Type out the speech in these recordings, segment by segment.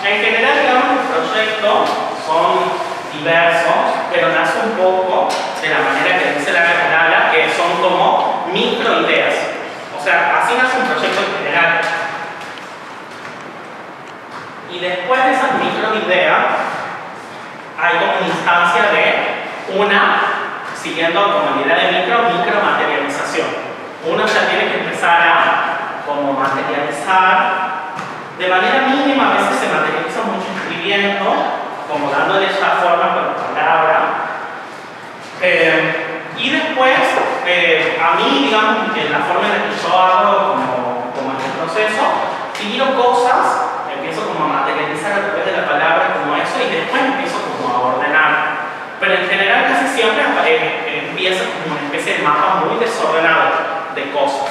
En general, digamos, los proyectos son diversos, pero nace un poco de la manera que dice la palabra, que son como microideas. O sea, así nace un proyecto en general. Y después de esas microideas, hay como una instancia de una, siguiendo como la idea de micromaterialización. Uno ya tiene que empezar a como materializar de manera mínima, a veces se materializa mucho escribiendo, como dándole ya forma con la palabra. Y después, a mí, digamos, en la forma en la que yo hago como este proceso, tiro cosas, empiezo como a materializar a través de la palabra como eso y después empiezo como a ordenar. Pero en general casi siempre empieza como una especie de mapa muy desordenado de cosas.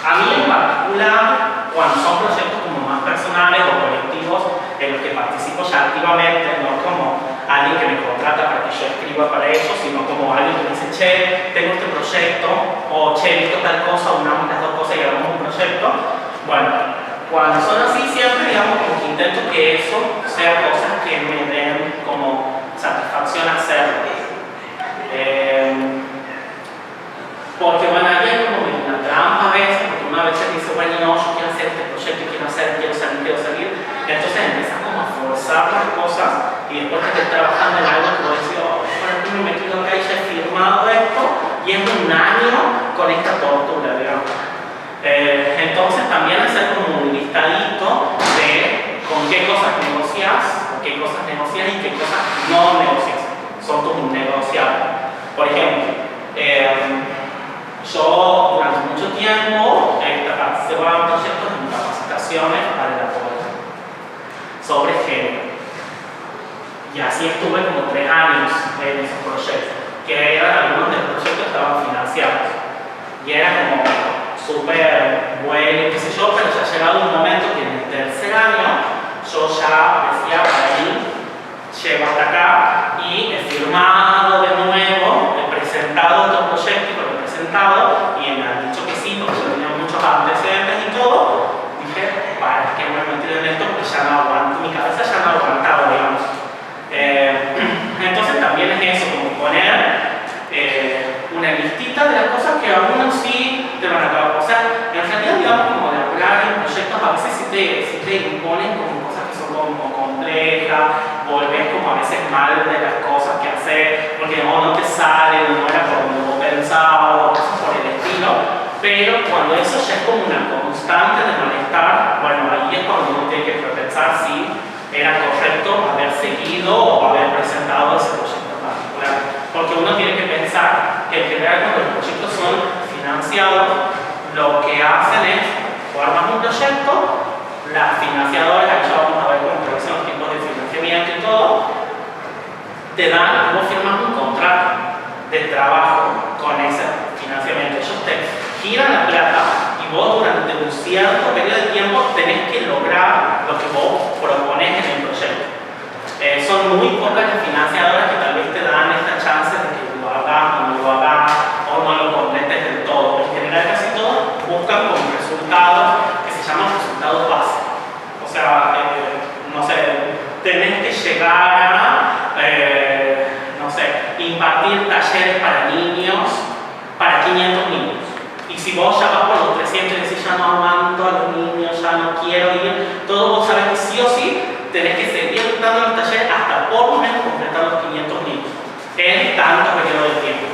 A mí en particular, cuando son proyectos como más personales o colectivos en los que participo ya activamente, no como alguien que me contrata para que yo escriba para ellos, sino como alguien que me dice, che, tengo este proyecto, o che, he visto tal cosa, unamos las dos cosas y hagamos un proyecto. Bueno, cuando son así siempre, digamos, como que intento que eso sea cosas que me den como satisfacción hacerlo. Porque bueno, hay como una trampa a veces, porque una vez dice, bueno, no, yo quiero hacer este proyecto, quiero salir, entonces empiezas como a forzar las cosas y después que estés trabajando en algo que vos decís, oh, bueno, me he metido acá y ya he firmado esto y es un año con esta tortura, digamos. Entonces también hacer como un listadito de con qué cosas negocias, y qué cosas no negocias, son tus innegociables. Por ejemplo, yo durante mucho tiempo participaba en proyectos de capacitaciones para el apoyo sobre género. Y así estuve como 3 años en esos proyectos, que algunos de los proyectos estaban financiados. Y era como súper bueno, qué sé yo, pero ya ha llegado un momento que en el tercer año yo ya decía, para ahí, llego hasta acá y he firmado de nuevo, he presentado otro proyecto, lo he presentado y me han dicho que sí, porque yo tenía muchos antecedentes y todo. Dije, para que me he metido en esto porque ya no aguanto, mi cabeza ya no aguantaba, digamos. Entonces también es eso, como poner una listita de las cosas que a uno sí te van a acabar. O sea, en realidad, digamos, como de hablar en proyectos, a veces sí te imponen como cosas que son como complejas, volvés como a veces mal de las cosas que haces, porque no te sale, no era como lo pensaba, cosas por el estilo. Pero cuando eso ya es como una constante de malestar, bueno, ahí es cuando uno tiene que repensar si era correcto haber seguido o haber presentado ese proyecto particular. Porque uno tiene que pensar que en general cuando los proyectos son financiados, lo que hacen es, o armas un proyecto, las financiadoras, ya vamos a ver cómo son los tipos de financiamiento y todo, te dan, vos firmas un contrato de trabajo con ese financiamiento. Ellos te giran la plata y vos durante un cierto periodo de tiempo tenés que lograr lo que vos proponés en el proyecto. Son muy pocas las financiadoras que tal vez te dan esta chance de que lo hagas o no lo hagas o no lo completes del todo. En general casi todos buscan como resultados que se llaman resultados base. O sea, no sé, tenés que llegar a, no sé, impartir talleres para niños, para 500 niños. Y si vos ya vas por los 300 y decís, ya no aguanto a los niños, ya no quiero ir, todos vos sabés que sí o sí tenés que seguir dando los talleres hasta por lo menos completar los 500 niños en tanto periodo de tiempo.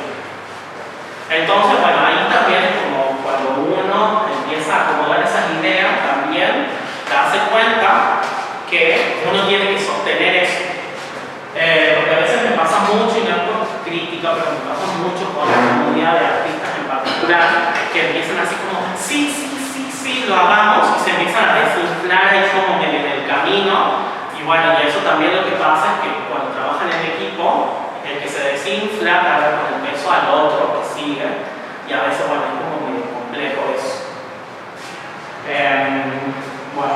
Entonces, bueno, ahí también es como cuando uno empieza a acomodar esas ideas, también darse cuenta que uno tiene que sostener eso. Porque a veces me pasa mucho, y no es por crítica, pero me pasa mucho con la comunidad de artistas en particular, que empiezan así como, sí, lo hagamos, y se empiezan a desinflar ahí como en el camino. Y bueno, y eso también lo que pasa es que cuando trabajan en equipo, el que se desinfla carga con el peso al otro que sigue, y a veces, bueno, es como muy complejo eso. Bueno,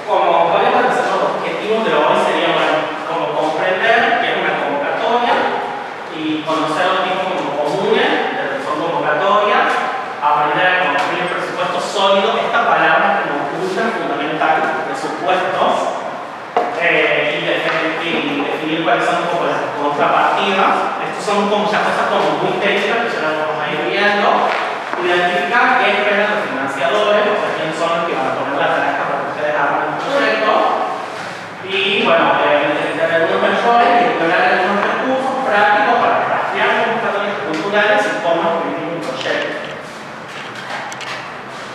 como podemos decir, los objetivos de hoy serían, bueno, como comprender que es una convocatoria y conocer los tipos como comunes de lo que son convocatorias, aprender a participativas. Estos son como ya cosas como muy técnicas que ya las vamos a ir viendo. Identificar qué esperan los financiadores, o sea, quiénes son los que van a poner la palanca para que ustedes hagan el proyecto. Y bueno, obviamente tener algunos mejores y explorar algunos recursos prácticos para rastrear convocatorias culturales y cómo escribir un proyecto.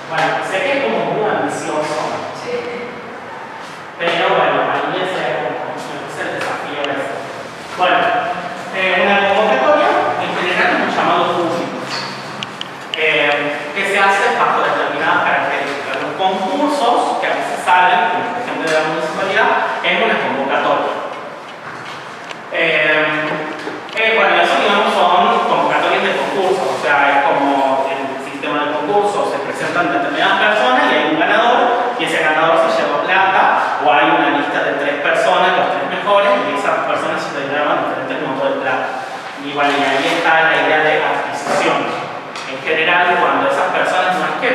Bueno, sé que es como muy ambicioso. Sí. Pero bueno, a mí ese es el desafío ese. Bueno, una convocatoria en general es un llamado público que se hace bajo determinadas características. Los concursos que a veces salen, como por ejemplo de la municipalidad, es una convocatoria. Bueno, eso digamos son convocatorias de concursos, o sea, es como el sistema de concursos, se presentan determinadas personas y hay un ganador, y ese ganador se lleva plata, o hay una lista de 3 personas, los 3 mejores, y esas personas se llevan diferentes montos de plata. Y bueno, y ahí está la idea de adquisición. En general, cuando esas personas, no es que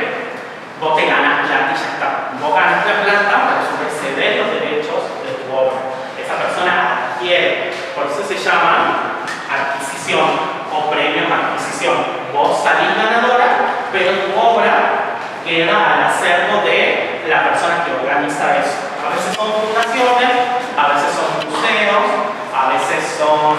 vos te ganas plata y ya está, vos ganas la plata, pero sobre ceder los derechos de tu obra. Esa persona adquiere, por eso se llama adquisición o premio a adquisición. Vos salís ganadora, pero tu obra queda al acervo de la persona que organiza eso. A veces son fundaciones, a veces son museos, a veces son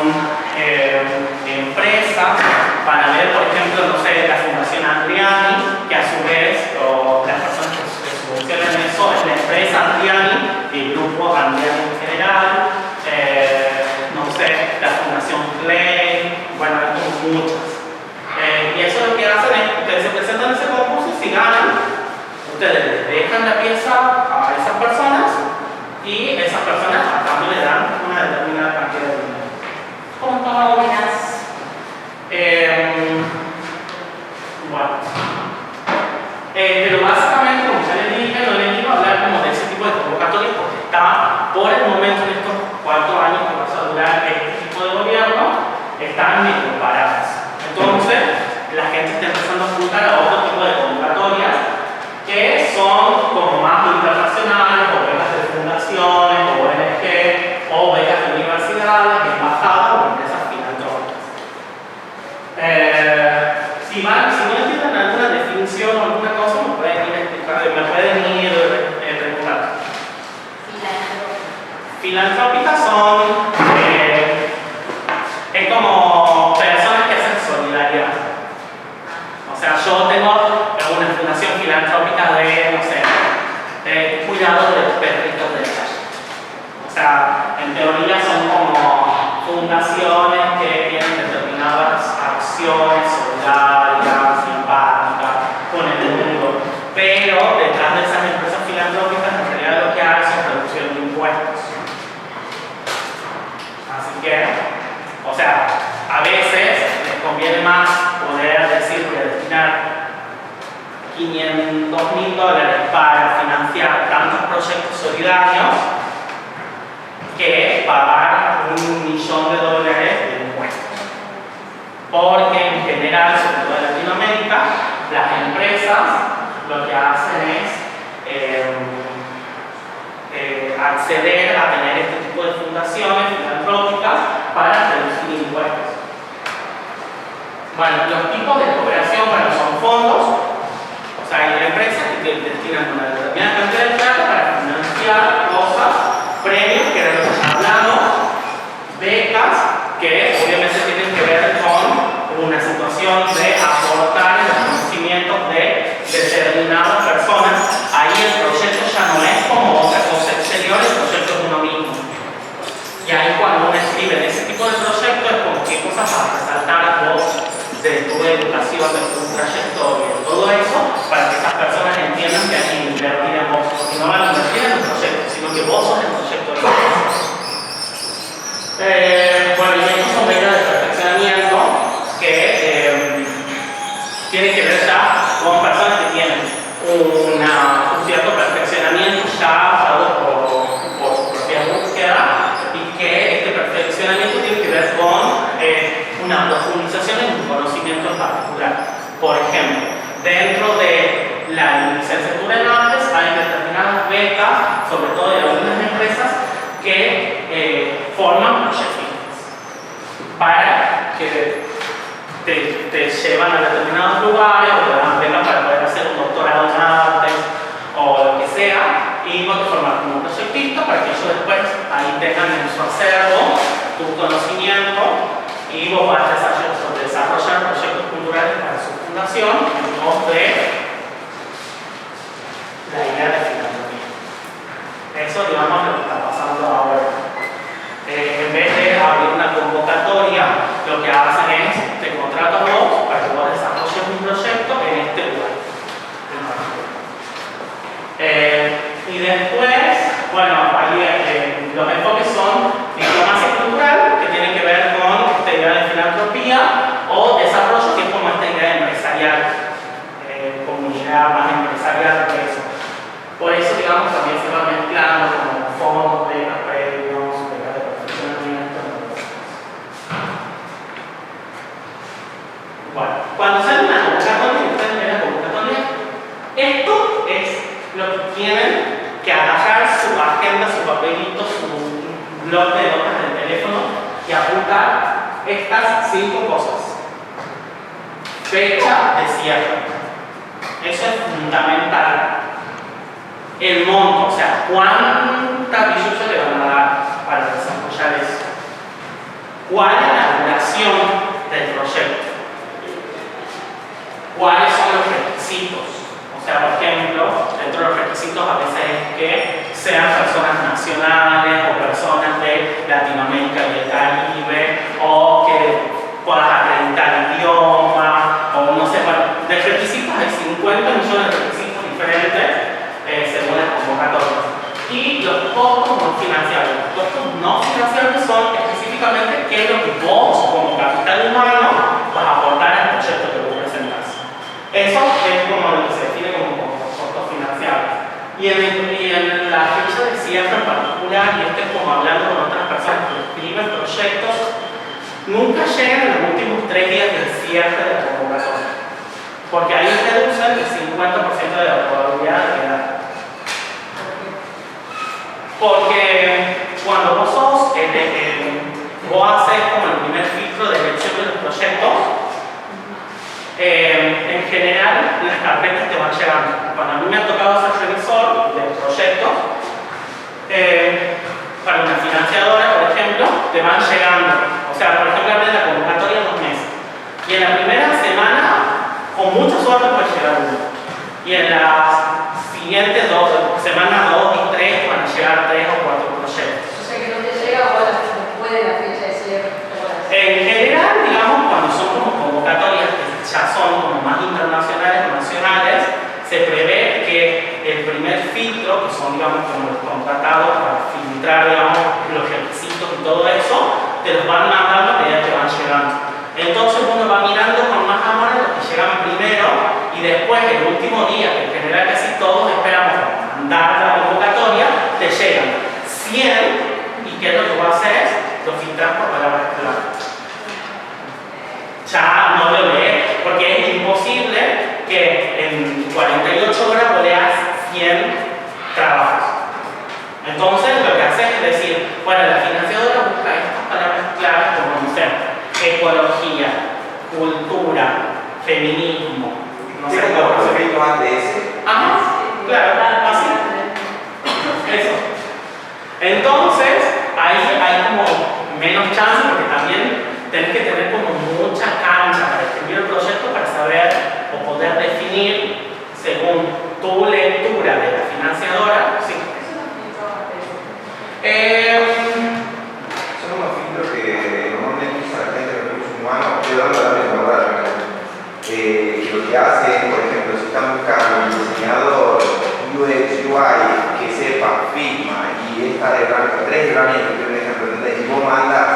empresas. Para ver, por ejemplo, no sé, la Fundación Andriani, que a su vez, o las personas que subvencionan eso, es la empresa Andriani, el grupo Andriani en general, no sé, la Fundación Clay, bueno, hay como muchas. Y eso lo que hacen es, ustedes se presentan en ese concurso y si ganan, ustedes les dejan la pieza a esas personas y esas personas a cambio le dan una determinada cantidad de dinero. ¿Cómo buenas? Bueno, pero básicamente, como ya les dije, no les iba a hablar como de ese tipo de convocatorias porque está, por el momento, en estos 4 años que vas a durar este tipo de gobierno, están medio paradas. Entonces, la gente está empezando a apuntar a otro tipo de convocatorias que son como más internacionales, o becas de fundaciones, o ONG, o becas de universidades, embajadas o empresas filantrópicas. Si no entienden alguna definición o alguna cosa, me pueden ir preguntando. Filantrópicas son es como personas que hacen solidaridad. O sea, yo tengo una fundación filantrópica de, no sé, de cuidado de perritos de calle. O sea, en teoría son como fundaciones que tienen determinadas acciones solidarias, simpáticas con el mundo, pero detrás de esas empresas filantrópicas en realidad lo que hay es reducción de impuestos. Así que, o sea, a veces les conviene más poder decir voy a destinar $500.000 para financiar tantos proyectos solidarios que pagar $1 millón de impuestos. Porque en general, sobre todo en Latinoamérica, las empresas lo que hacen es acceder a tener este tipo de fundaciones filantrópicas para reducir impuestos. Bueno, los tipos de cooperación, bueno, son fondos, o sea, hay empresas que destinan una determinada cantidad de plata para financiar cosas, premios, que era lo que hablamos, becas, que obviamente tienen que ver con una situación de aportar los conocimientos de determinadas personas. Ahí el proyecto ya no es como otra cosa exterior, el proyecto es uno mismo. Y ahí cuando uno escribe en ese tipo de proyecto es como qué cosas para resaltar vos de tu educación, de tu trayectoria, todo eso, para que esas personas entiendan que hay que invertir en vos, porque no van a invertir en un proyecto, sino que vos sos el proyecto de vos. Bueno, y estos son medidas de perfeccionamiento que tienen que ver ya con personas que tienen un cierto perfeccionamiento ya dado por su propia búsqueda y que este perfeccionamiento tiene que ver con una profundización en un conocimiento en particular. Por ejemplo, dentro de la licenciatura en artes hay determinadas becas, sobre todo de algunas empresas, que forman proyectistas. para que te llevan a determinados lugares o te dan becas para poder hacer un doctorado en artes o lo que sea, y vos te formas como un proyectista para que ellos después ahí tengan en su acervo tu conocimiento y vos vas a desarrollar proyectos culturales para su fundación en pos de la idea de filantropía. Eso, digamos, es lo que está pasando ahora. En vez de abrir una convocatoria, lo que hacen es te contratan vos para que vos desarrolles un proyecto en este lugar. Y después, bueno, ahí los enfoques son diplomacia cultural, que tienen que ver con esta idea de filantropía, o desarrollo, que es como esta idea empresarial, comunidad más empresarial que eso. Por eso, digamos, también se va mezclando con fondos, becas, premios, becas de perfeccionamiento. Bueno, cuando sale una convocatoria, ustedes ven la convocatoria, esto es lo que tienen que agarrar su agenda, su papelito, su blog de notas del teléfono y apuntar estas 5 cosas. Fecha de cierre. Eso es fundamental. El monto, o sea, cuánta billulla le van a dar para desarrollar eso. ¿Cuál es la duración del proyecto? ¿Cuáles son los requisitos? O sea, por ejemplo, dentro de los requisitos a veces es que sean personas nacionales o personas de Latinoamérica y el Caribe, o que puedas acreditar el idioma, o no sé, bueno, de requisitos hay 50 millones de requisitos diferentes según las convocatorias. Y los costos no financiables. Los costos no financiables son específicamente qué es lo que vos, como capital humano, vas a aportar al proyecto que vos presentás. Eso es como lo que se define como costos financiables. Y en la fecha de cierre en particular, y esto es como hablando con otras personas que escriben proyectos, nunca llegan en los últimos 3 días del cierre de la convocatoria. Porque ahí reducen el 50% de la probabilidad de quedar. Porque cuando vos sos, vos haces como el primer filtro de elección de los proyectos, en general las carpetas te van llegando. Cuando a mí me ha tocado ser revisor de proyectos, para una financiadora, por ejemplo, te van llegando. O sea, por ejemplo, abres la convocatoria en 2 meses. Y en la primera semana, con mucha suerte, puede llegar uno. Y en las siguientes semanas 2 y 3 van a llegar 3 o 4 proyectos. O sea, que no te llega ahora después de la fecha de cierre. En general, digamos, cuando son como convocatorias que ya son como más internacionales o nacionales, se prevé que el primer filtro, que son, digamos, como los contratados para filtrar, digamos, los requisitos y todo eso, te los van mandando a medida que van llegando. Entonces uno va mirando con más amor los que llegan primero, y después, el último día, que en general casi todos esperamos mandar la convocatoria, te llegan 100, y ¿qué es lo que vas a hacer? Lo filtras por palabras clave. Ya no lo lees, porque es imposible que en 48 horas vos leas 100 trabajos. Entonces lo que haces es decir, bueno, la financiadora busca estas palabras claves como, no sé, ecología, cultura, feminismo, no sé cómo. Ajá, claro, así. Eso. Entonces, ahí hay como menos chance, porque también tenés que tener como mucha cancha para escribir el proyecto, para saber o poder definir según tu lectura de la financiadora. Sí. Son unos filtros que normalmente usa la gente de recursos humanos, estoy dando la misma verdad, que lo que hace, por ejemplo, si están buscando un diseñador UX, UI que sepa Figma y estas 3 herramientas, que un ejemplo, ¿entendés? Y vos mandas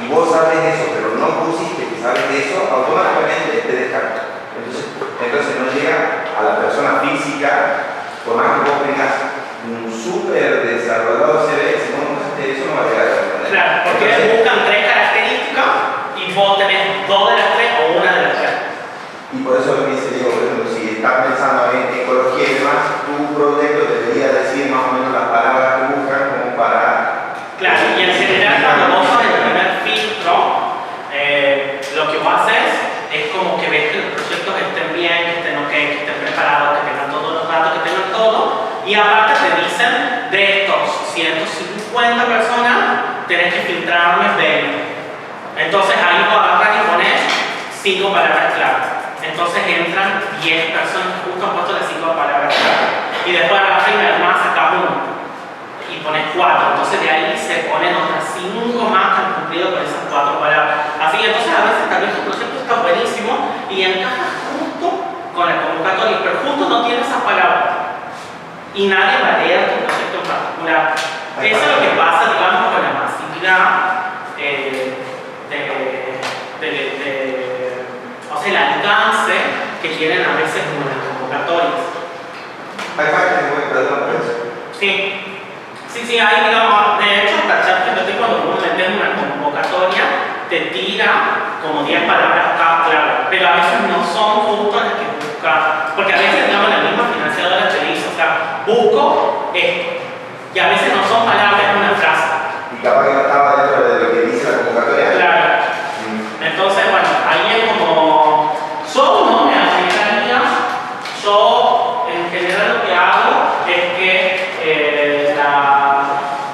y vos sabes eso, pero no pusiste que sabes de eso, automáticamente te descarta. Entonces no llega a la persona física, por más que vos tengas un súper desarrollado CV, si no usaste eso no va a llegar a entender. Claro, porque ellos buscan 3 características y vos tenés 2 de las 3 o una de las 3. Y por eso lo que dice, digo, por ejemplo, si estás pensando en ecología y demás, tu proyecto debería decir más o menos las palabras que buscan como para... Claro, preparado, que tengan todos los datos, que tengan todo. Y aparte te dicen, de estos 150 personas, tenés que filtrarme 20. Entonces ahí lo agarras y pones 5 palabras claves. Entonces entran 10 personas que justo han puesto las 5 palabras claves. Y después agarras y además sacas 1 y pones 4. Entonces de ahí se ponen otras 5 más que han cumplido con esas 4 palabras. Así que entonces a veces tal vez tu proyecto está buenísimo y encajas justo con el convocatorio, pero justo no tiene esas palabras. Y nadie va a leer tu proyecto en particular. Eso es lo que pasa, digamos, con la masividad o sea, el alcance que tienen a veces con las convocatorias. Hay páginas web, perdón, por eso. Sí, hay, digamos, de hecho, hasta ChatGPT cuando uno mete en una convocatoria, te tira como 10 palabras cada clave, pero a veces no son justo las que buscas, porque a veces, digamos, la misma financiadora te dice, o sea, busco esto, y a veces no son palabras, es una frase. Y capaz que no estaba dentro de lo que dice la convocatoria. Claro. Entonces, bueno, ahí es como, yo no me arriesgaría, yo en general lo que hago es que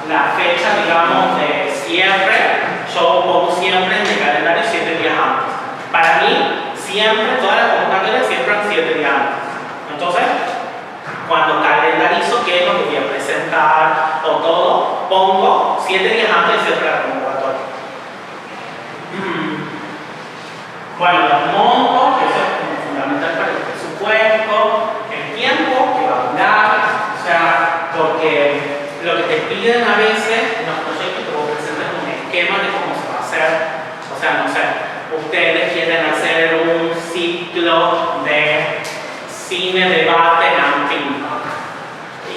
la fecha, digamos, de cierre, yo pongo siempre en mi calendario 7 días antes. Para mí, siempre, todas las convocatorias siempre han 7 días antes. Entonces, cuando calendarizo qué es lo que voy a presentar o todo, pongo 7 días antes de cierre la convocatoria. Bueno, los montos, que eso es como fundamental para el presupuesto, el tiempo que va a durar, o sea, porque lo que te piden a veces en los proyectos que vos presentes un esquema de cómo se va a hacer. O sea, no sé, ustedes quieren hacer un ciclo de cine, debate en Antin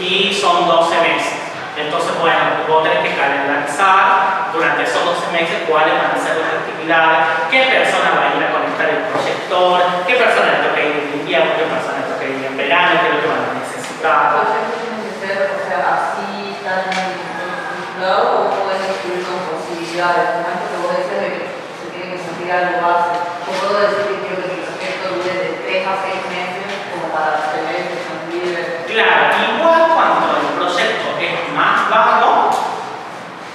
y son 12 meses. Entonces, bueno, vos tenés que calendarizar durante esos 12 meses cuáles van a ser las actividades, qué persona va a ir a conectar el proyector, qué persona le toca ir en invierno, qué persona le toca ir en verano, qué es lo que van a necesitar. ¿Tienen que ser, o sea, así, tan inflado o pueden incluir con posibilidades? Como esto que vos decís de que se tiene que sentir algo base. O puedo decir que quiero que el proyecto dure de 3 a 6 meses como para tener que sentir. Claro, igual cuando el proyecto es más vago,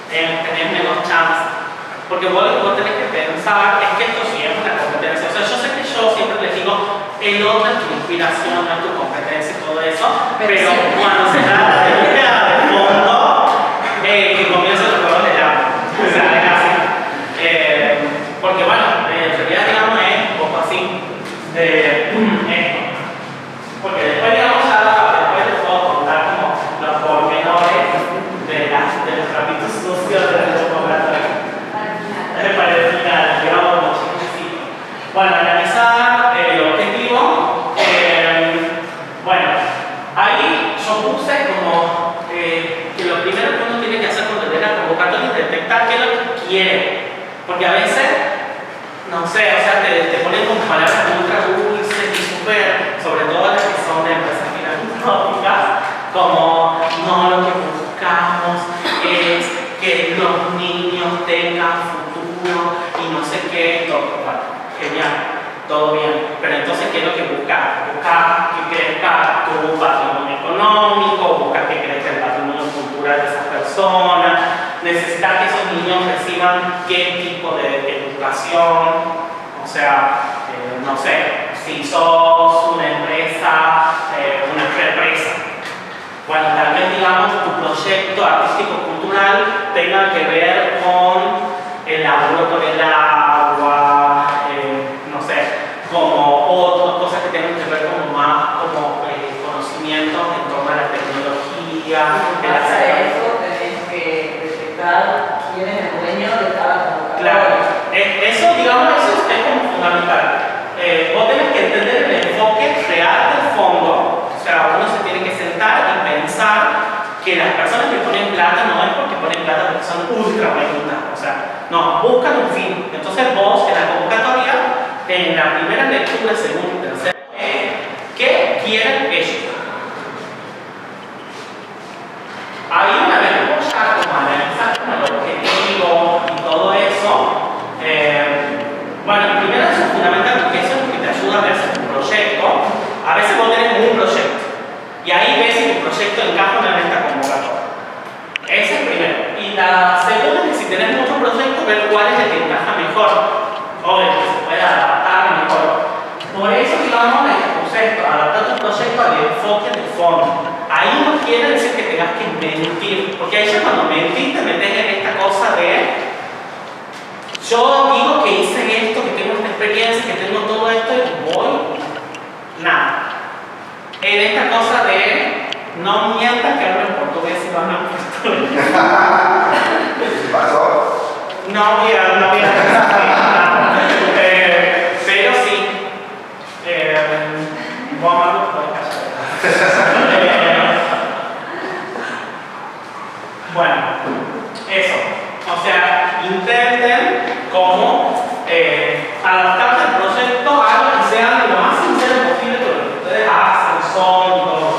tenés menos chance. Porque vos lo que vos tenés que pensar es que esto sí es una competencia. O sea, yo sé que yo siempre les digo, el otro es tu inspiración, no es tu competencia y todo eso, pero cuando se trata de búsqueda de fondo, que comienzan los juegos del agua. O sea, es así. Porque bueno, en realidad, digamos, es un poco así de esto. Porque después, digamos, después les puedo contar como los pormenores de los trapitos sucios de la convocatoria. Para el final, digamos, como chiquitito. Bueno, analizar el objetivo. Bueno, ahí yo puse como que lo primero que uno tiene que hacer cuando lee la convocatoria es detectar qué es lo que quiere. Porque a veces, no sé, o sea, te ponen como palabras ultra dulces y súper, sobre todo las que son de empresas filantrópicas, como no, lo que buscamos es que los niños tengan futuro y no sé qué, todo. Bueno, genial, todo bien. Pero entonces, ¿qué es lo que buscas? Buscar que crezca tu patrimonio económico, buscar que crezca el patrimonio cultural de esas personas, necesitar que esos niños reciban qué tipo de educación, o sea, no sé, si sos una empresa, una represa. Bueno, tal vez, digamos, tu proyecto artístico-cultural tenga que ver con el laburo con el agua, no sé, como otras cosas que tengan que ver como más como conocimientos en torno a la tecnología. Para eso tenés que detectar quién es el dueño de cada convocatoria. Claro, eso, digamos, eso es como fundamental. Vos tenés que entender el enfoque real del fondo. O sea, uno se tiene que sentar y pensar que las personas que ponen plata no es porque ponen plata porque son ultra buenas. O sea, no, buscan un fin. Entonces vos en la convocatoria, en la primera lectura, segunda y tercera, ¿qué quieren ellos? Ahí una vez que vos ya como analizas como el objetivo y todo eso, bueno, primero eso es fundamental porque eso es lo que te ayuda a ver tu proyecto. A veces vos tenés proyecto encaja en esta convocatoria. Ese es el primero. Y la segunda es que si tenés muchos proyectos, ver cuál es el que encaja mejor, o el que se puede adaptar mejor. Por eso, digamos, les puse esto, adaptar tu proyecto al enfoque de fondo. Ahí no quiere decir que tengas que mentir, porque ahí ya cuando mentís te metes en esta cosa de yo digo que hice esto, que tengo esta experiencia, que tengo todo esto y voy, nada. En esta cosa de no mientas que hablan portugués y van a portugués. ¿Pasó? No voy a pero sí. Vamos a bueno, eso. O sea, intenten como adaptarse al proyecto a algo que sea lo más sincero posible con lo que ustedes hacen, son y todo.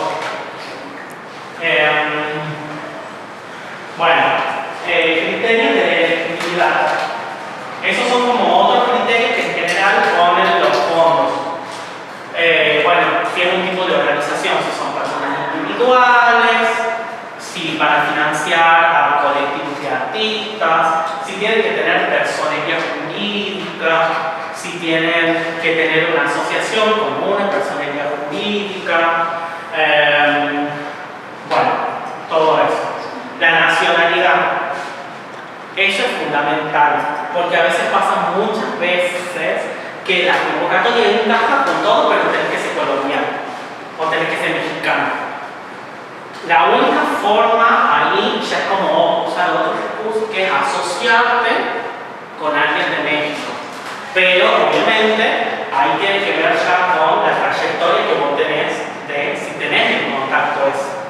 Bueno, criterios de elegibilidad. Esos son como otros criterios que en general ponen los fondos. Bueno, tiene un tipo de organización, si son personas individuales, si para financiar a colectivos de artistas, si tienen que tener personería jurídica, si tienen que tener una asociación con una personería jurídica, bueno, todo eso. La nacionalidad. Eso es fundamental, porque a veces pasa muchas veces que la convocatoria encaja con todo, pero tenés que ser colombiano o tenés que ser mexicano. La única forma ahí ya es como usar otro recurso, que es asociarte con alguien de México. Pero obviamente ahí tiene que ver ya con la trayectoria que vos tenés de si tenés el contacto ese.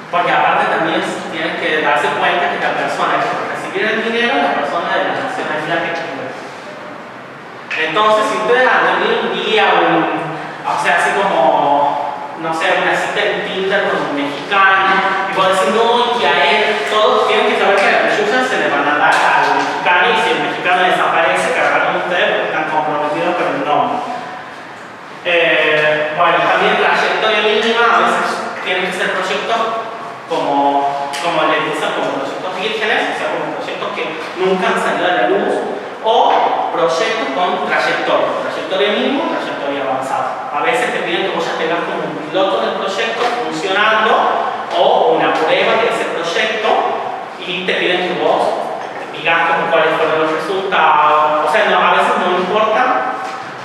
Porque aparte también tienes que darse cuenta que la persona que va a recibir el dinero es la persona de la nacionalidad que quiere. Entonces, si ustedes han tenido un día, o sea, así como, no sé, una cita en Tinder con un mexicano, y vos decís, no, y a él, todos tienen que saber que a la Yuya se le van a dar al mexicano, y si el mexicano desaparece, cargaron ustedes porque están comprometidos con el nombre. Bueno, también trayectoria mínima, a veces tienen que ser proyectos como les dicen, como proyectos vírgenes, o sea, como proyectos que nunca han salido a la luz, o proyectos con trayectoria mínima, trayectoria avanzada. A veces te piden que vos ya tengas como un piloto del proyecto funcionando o una prueba de ese proyecto y te piden que vos digas como cuáles fueron los resultados. O sea, no, a veces no importa.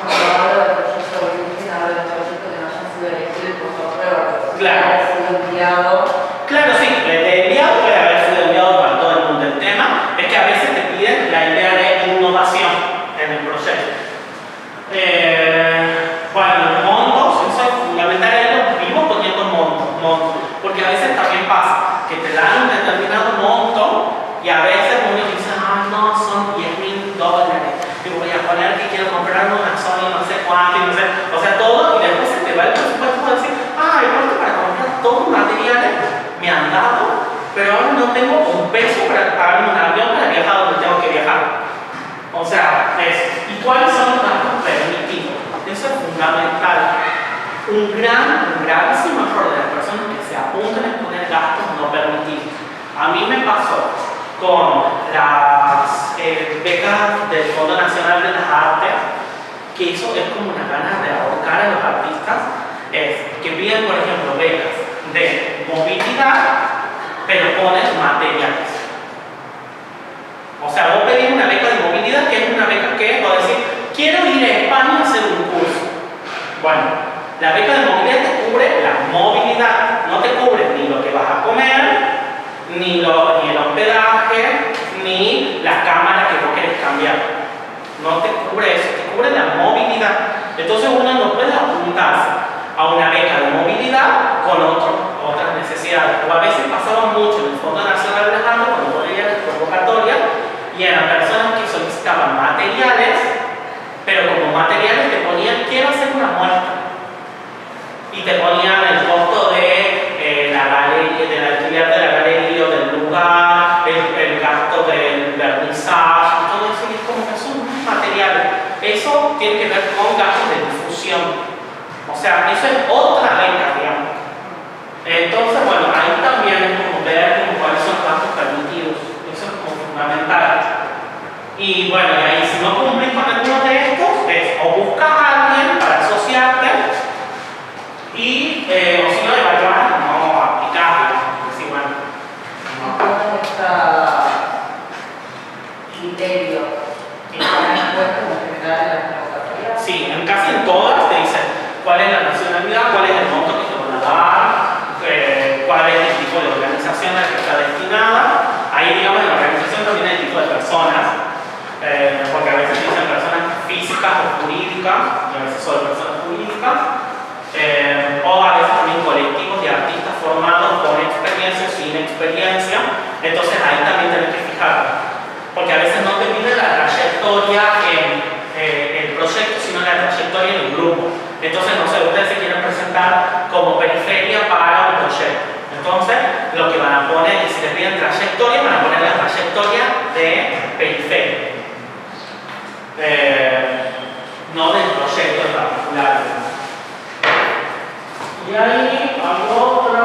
Cuando hablo del proyecto virgen, hablo del proyecto que no haya sido elegido y puesto a prueba, pero Claro. haya sido enviado. Claro, sí, de enviado puede haber sido enviado para todo el mundo. El tema es que a veces te piden la idea de innovación en el proyecto. Bueno, los montos, eso es fundamental, vivo poniendo montos, porque a veces también pasa que te dan un determinado monto y a veces uno dice, ah, no, son $10,000 y voy a poner que quiero comprarme una Sony no sé cuánto, y no sé, o sea, todo, y después se te va el presupuesto para decir, ah, el costo para comprar todos los materiales me han dado, pero ahora no tengo un peso para pagarme un avión para viajar donde tengo que viajar. O sea, eso. ¿Y cuáles son los gastos permitidos? Eso es fundamental. Un gravísimo error de las personas que se apuntan a poner gastos no permitidos. A mí me pasó con las becas del Fondo Nacional de las Artes, que eso es como una ganas de ahorcar a los artistas, que piden, por ejemplo, becas de movilidad, pero ponen materiales. O sea, vos pedís una beca de movilidad, que es una beca que vos decís, quiero ir a España a hacer un curso. Bueno, la beca de movilidad te cubre la movilidad, no te cubre ni lo que vas a comer, ni el hospedaje, ni la cámara que vos querés cambiar. No te cubre eso, te cubre la movilidad. Entonces uno no puede apuntarse a una beca de movilidad con otras necesidades. O a veces pasaba mucho en el Fondo Nacional de las Artes cuando ponían la convocatoria y eran personas que solicitaban materiales, pero como materiales te ponían, quiero hacer una muestra. Y te ponían el costo de la galería, del alquiler de la galería o del lugar, el gasto del vernizaje, y todo eso, y es como que son materiales. Eso tiene que ver con gastos de difusión. O sea, eso es otra beca, digamos. Entonces, bueno, ahí también es como ver como cuáles son los gastos permitidos. Eso es como fundamental. Y bueno, y ahí si no cumplís con alguno de estos, es o buscas a alguien para asociarte y o si no evaluar, no aplicarlo. Decir, bueno, ¿Cómo está criterio que están impuestos en general en las convocatorias? sí, casi en todas te dicen cuál es la nacionalidad, cuál es el monto que te van a dar, cuál es el tipo de organización a la que está destinada. Ahí, digamos, en la organización también hay el tipo de personas. Porque a veces dicen personas físicas o jurídicas, y a veces solo personas jurídicas, o a veces también colectivos de artistas formados con experiencia o sin experiencia. Entonces ahí también tenés que fijarte, porque a veces no te piden la trayectoria en el proyecto, sino la trayectoria en el grupo. Entonces, no sé, ustedes se quieren presentar como periferia para un proyecto. Entonces, lo que van a poner, y si les piden trayectoria, van a poner la trayectoria de periferia. No del proyecto en particular. Y ahí hay otra.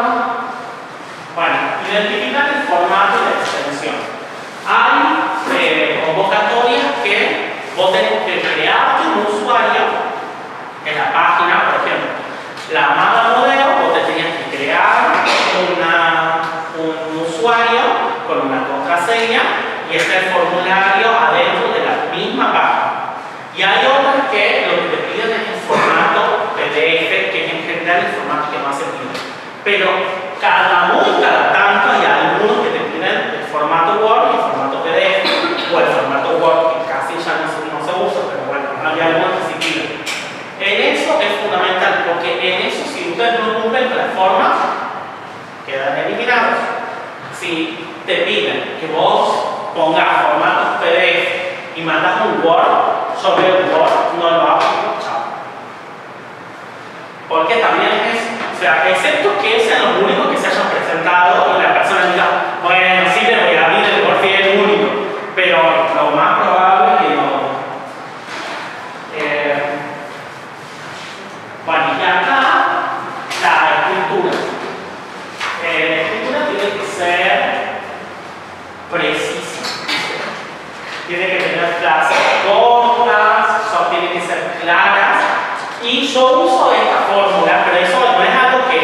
Bueno, identificar el formato y la extensión. Hay convocatorias que vos tenés que crear un usuario en la página, por ejemplo. La Amada Modelo, vos te tenías que crear un usuario con una contraseña y el formulario adentro de la misma página. Y hay otras que lo que te piden es el formato PDF, que es en general el formato que más se pide. Pero cada tanto hay algunos que te piden el formato Word y el formato PDF, o el formato Word, que casi ya no se usa, pero bueno, hay algunos que sí piden. En eso es fundamental, porque en eso, si ustedes no cumplen con las formas, quedan eliminados. Si te piden que vos pongas formatos PDF y mandas un Word, yo veo el Word, no lo hago, chao. Porque también es, o sea, excepto que sean los únicos que se hayan presentado y la persona diga, bueno, sí le voy a abrir el Word si es el único, pero lo más probable es que no. Bueno, y acá la escritura. La escritura tiene que ser precisa. Tiene que tener frases cortas, tiene que ser claras. Y yo uso esta fórmula, pero eso no es algo que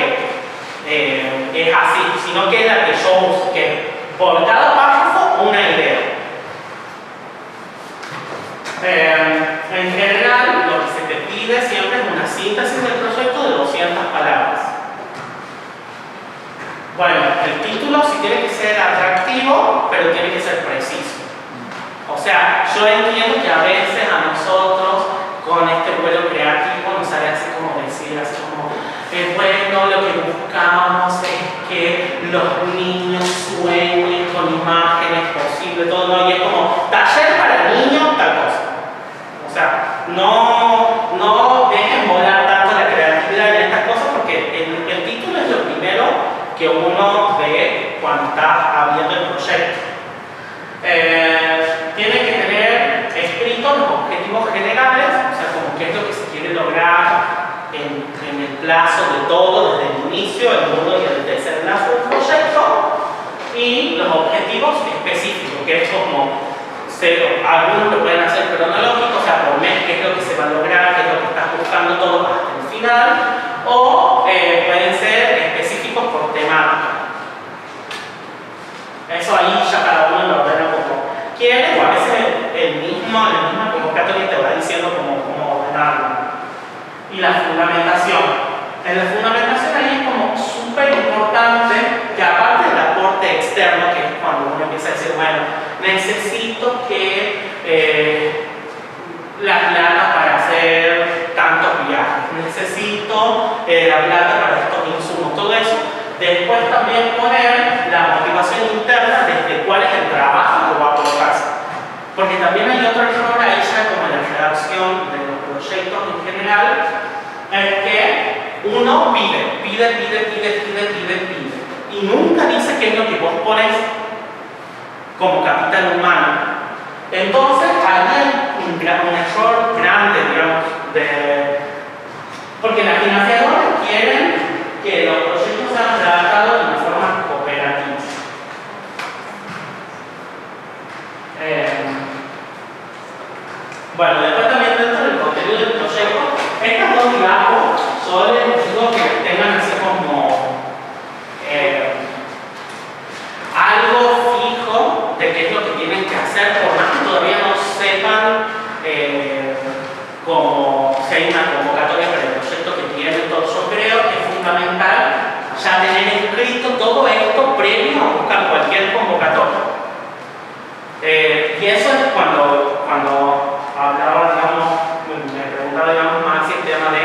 es así, sino que es la que yo uso, que por cada párrafo una idea. En general, lo que se te pide siempre es una síntesis del proyecto de 200 palabras. Bueno, el título sí tiene que ser atractivo, pero tiene que ser preciso. O sea, yo entiendo que a veces a nosotros, con este vuelo creativo, nos sale así como decir, así como, bueno, lo que buscamos es que los niños sueñen con imágenes posibles, todo, ¿no? Y es como, taller para niños, tal cosa. O sea, no dejen volar tanto la creatividad en estas cosas, porque el título es lo primero que uno ve cuando está abriendo el proyecto. Tiene que tener escritos los objetivos generales, o sea, como qué es lo que se quiere lograr en el plazo de todo, desde el inicio, el mundo y el desenlace del proyecto, y los objetivos específicos, que es como algunos lo pueden hacer cronológicos, o sea, por mes, qué es lo que se va a lograr, qué es lo que estás buscando todo hasta el final, o pueden ser específicos por temática. Eso ahí ya cada uno lo ordena como quiere, o a veces la misma convocatoria te va diciendo cómo ordenarlo. Y la fundamentación. En la fundamentación ahí es como súper importante que, aparte del aporte externo, que es cuando uno empieza a decir, bueno, necesito que la plata para hacer tantos viajes, necesito la plata para estos insumos, todo eso. Después también poner la motivación interna desde cuál es el trabajo que va a colocarse. Porque también hay otro error ahí ya como en la redacción de los proyectos en general, es que uno pide, y nunca dice qué es lo que vos pones como capital humano. Entonces ahí hay un error grande, digamos, porque las financiadoras quieren que los proyectos sean fundamental ya tener escrito todo esto previo a buscar cualquier convocatoria. Y eso es cuando hablaba, digamos, me preguntaba, digamos, más el tema de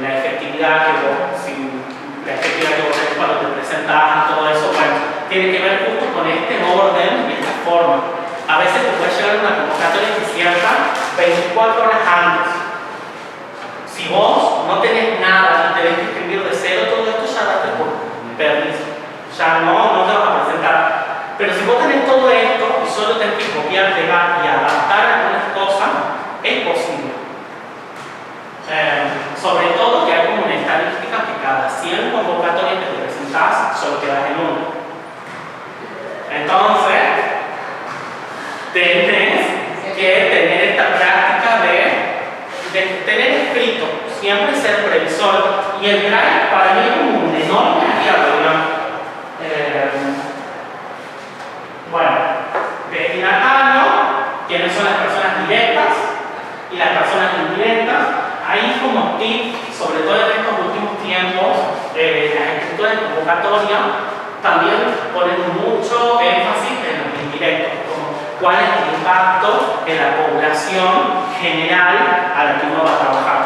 la efectividad que vos tenés cuando te presentás y todo eso, bueno, tiene que ver justo con este orden y esta forma. A veces te puede llegar una convocatoria que cierra 24 horas antes. Si vos no tenés nada y tenés que escribir de cero, todo esto ya date por permiso. Ya no te vas a presentar. Pero si vos tenés todo esto y solo tenés que copiar, pegar y adaptar algunas cosas, es posible. Sobre todo que hay como una estadística que cada 100 convocatorias que te presentás, solo quedas en uno. Entonces, tenés que tener esta práctica de tener escrito, siempre ser previsor. Y el Drive para mí es como un enorme aliado, digamos. Bueno, destinatario, ¿quiénes son las personas directas y las personas indirectas? Ahí como tip, sobre todo en estos últimos tiempos, las escrituras de convocatoria también ponen mucho énfasis en los indirectos, como cuál es el impacto en la población general a la que uno va a trabajar.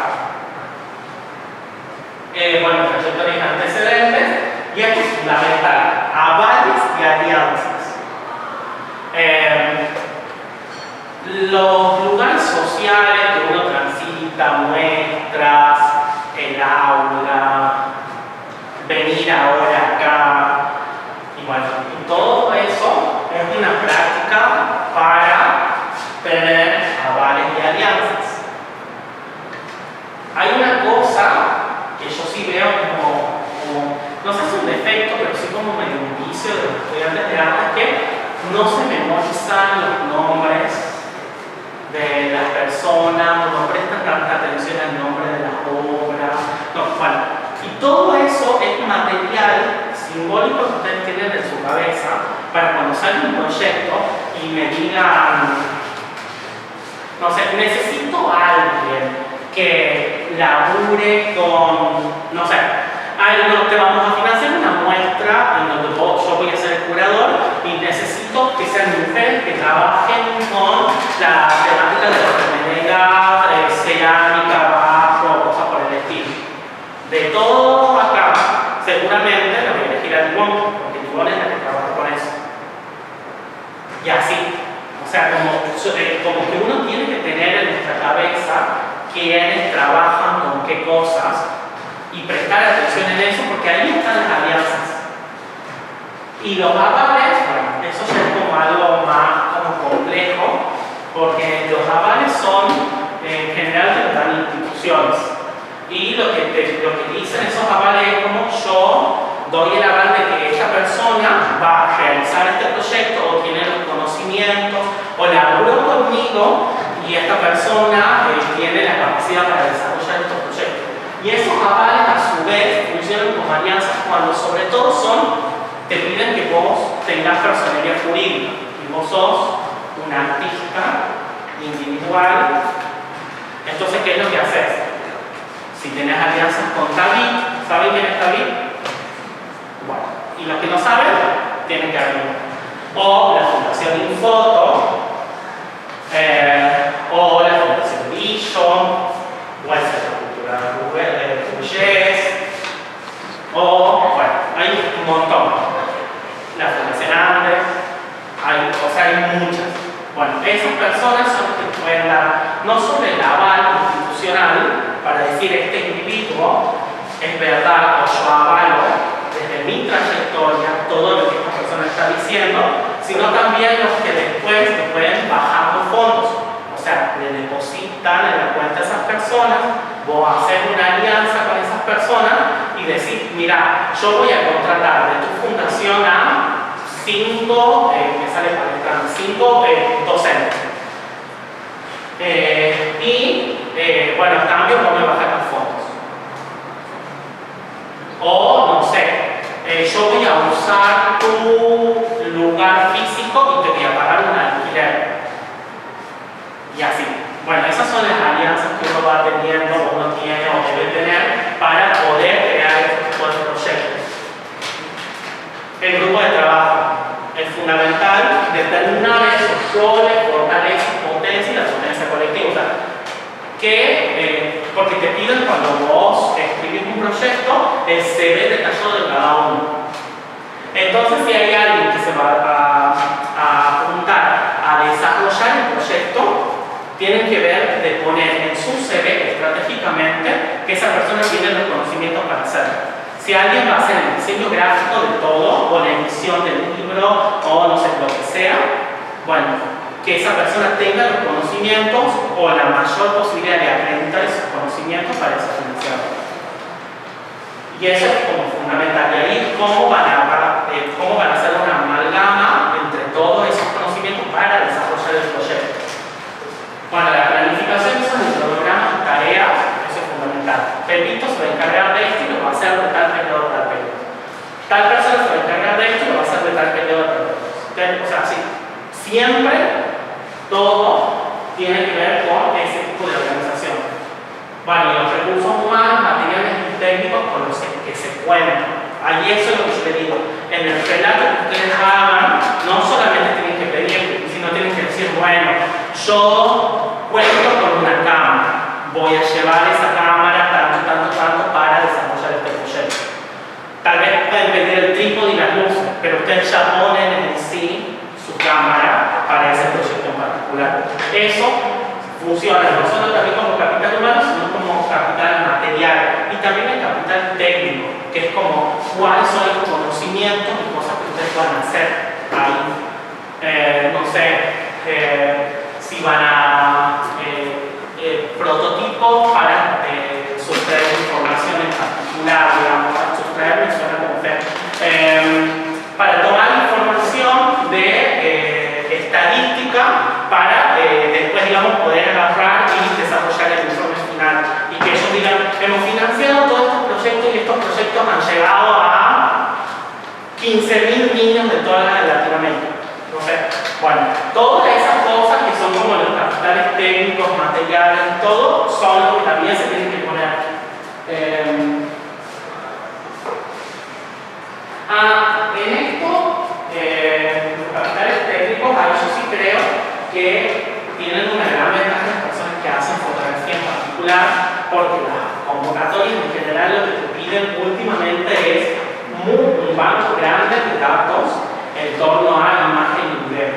Bueno, trayectorias antecedentes, y esto es fundamental, avales y alianzas. Los lugares sociales que uno transita, muestras, el aula, venir ahora acá, y bueno, y todo eso es una práctica para tener avales y alianzas. Hay una cosa que yo sí veo como no sé si es un defecto, pero sí como medio un vicio de los estudiantes de arte, que no se memorizan los nombres de las personas, no prestan tanta atención al nombre de las obras, no, bueno, y todo eso es material simbólico que ustedes tienen en su cabeza para cuando salga un proyecto y me digan, no sé, necesito a alguien que labure con, no sé, te vamos a financiar una muestra en donde yo voy a ser el curador y necesito que sean mujeres que trabajen con la temática de orfebrería, cerámica, barro, cosas por el estilo. De todo acá, seguramente lo voy a elegir a Limón, porque Limón es la que trabaja con eso. Y así. O sea, como que uno tiene que tener en nuestra cabeza quiénes trabajan con qué cosas y prestar atención en eso, porque ahí están las alianzas. Y los avales, bueno, eso ya es como algo más como complejo, porque los avales son, en general, te dan instituciones. Y lo que dicen esos avales es como yo doy el aval de que esta persona va a realizar este proyecto o tiene los conocimientos o laburo conmigo y esta persona tiene la capacidad para desarrollar estos proyectos. Y esos avales a su vez funcionan como alianzas cuando sobre todo te piden que vos tengas personalidad jurídica y vos sos un artista individual. Entonces, ¿qué es lo que haces? Si tenés alianzas con David, ¿saben quién es David? Bueno, y los que no saben, tienen que averiguar. O la Fundación Infoto, o la Fundación Billon, o el Centro Cultural Burgués, o, bueno, hay un montón. La Fundación Andes, hay muchas. Bueno, esas personas son las que pueden dar no solo el aval institucional para decir este individuo es verdad o yo avalo desde mi trayectoria todo lo que esta persona está diciendo, sino también los que después te pueden bajar los fondos. O sea, le depositan en la cuenta a esas personas, vos haces una alianza con esas personas y decís, mira, yo voy a contratar de tu fundación a 5 docentes. Bueno, en cambio, no me bajan los fondos. O, no sé, yo voy a usar tu lugar físico y te voy a pagar un alquiler. Y así. Bueno, esas son las alianzas que uno va teniendo, uno tiene o debe tener para poder crear piden cuando vos escribís un proyecto el CV detallado de cada uno. Entonces, si hay alguien que se va a apuntar a desarrollar el proyecto, tienen que ver de poner en su CV estratégicamente que esa persona tiene los conocimientos para hacerlo. Si alguien va a hacer el diseño gráfico de todo, o la edición del libro, o no sé, lo que sea, bueno, que esa persona tenga los conocimientos o la mayor posibilidad de acreditar esos conocimientos para esa financiación. Y eso es como fundamental. Y ahí, ¿cómo van a hacer una amalgama entre todos esos conocimientos para desarrollar el proyecto? Bueno, la planificación de esos programas y tareas, eso es fundamental. Pepito se va a encargar de esto y lo va a hacer de tal periodo a tal periodo. Tal persona se va a encargar de esto y lo va a hacer de tal periodo a tal periodo. O sea, sí, siempre todo tiene que ver con ese tipo de organización. Bueno, y los recursos humanos, materiales y técnicos con los que se cuentan. Allí eso es lo que yo le digo. En el relato que ustedes hagan, no solamente tienen que pedir, sino tienen que decir, bueno, yo cuento con una cámara, voy a llevar esa cámara tanto para desarrollar este proyecto. Tal vez pueden pedir el trípode y las luces, pero ustedes ya ponen en sí su cámara para ese proyecto en particular. Eso funciona no solo también como capital humano, sino como capital material y también el capital técnico, que es como cuáles son los conocimientos y cosas que ustedes puedan hacer ahí. No sé, si van a prototipos para sustraer información en particular, digamos, sustraer me suena como feo, para tomar información de estadística para después, digamos, poder agarrar y desarrollar el informe final y que ellos digan, hemos financiado todos estos proyectos y estos proyectos han llegado a 15.000 niños de toda Latinoamérica. Bueno, todas esas cosas que son como los capitales técnicos, materiales, todo son los que también se tienen que poner. En esto, los capitales técnicos, a yo sí creo que tienen una gran ventaja las personas que hacen fotografía en particular, porque las convocatorias en general lo que te piden últimamente es un banco grande de datos en torno a imagen y video,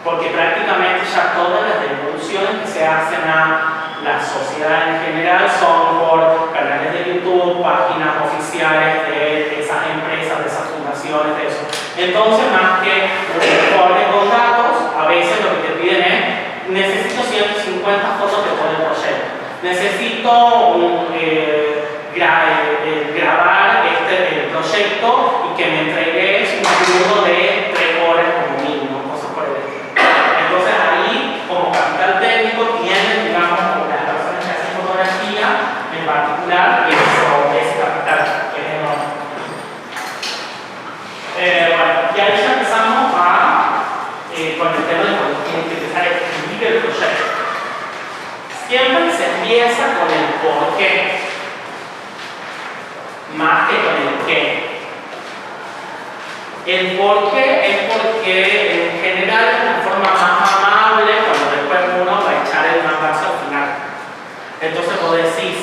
porque prácticamente ya todas las devoluciones que se hacen a la sociedad en general son por canales de YouTube, páginas oficiales de esas empresas, de esas fundaciones, de eso. Entonces, más que un informe con datos, a veces lo que te piden es, necesito 150 fotos de todo el proyecto, necesito grabar el proyecto y que me entregues un curso de 3 horas como mínimo, cosas por el estilo. Entonces ahí, como capital técnico, tienen, digamos, las personas que hacen fotografía en particular, ese capital, que es enorme. Bueno, y ahí ya empezamos con el tema de cuando tienen que empezar a escribir el proyecto. Siempre se empieza con el por qué, más que con el qué. El por qué es porque en general es una forma más amable cuando después uno va a echar el mandazo al final. Entonces vos decís,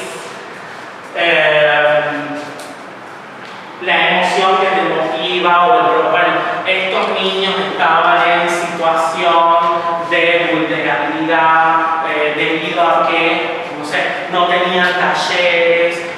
la emoción que te motiva o bueno, estos niños estaban en situación de vulnerabilidad debido a que, no sé, no tenían talleres,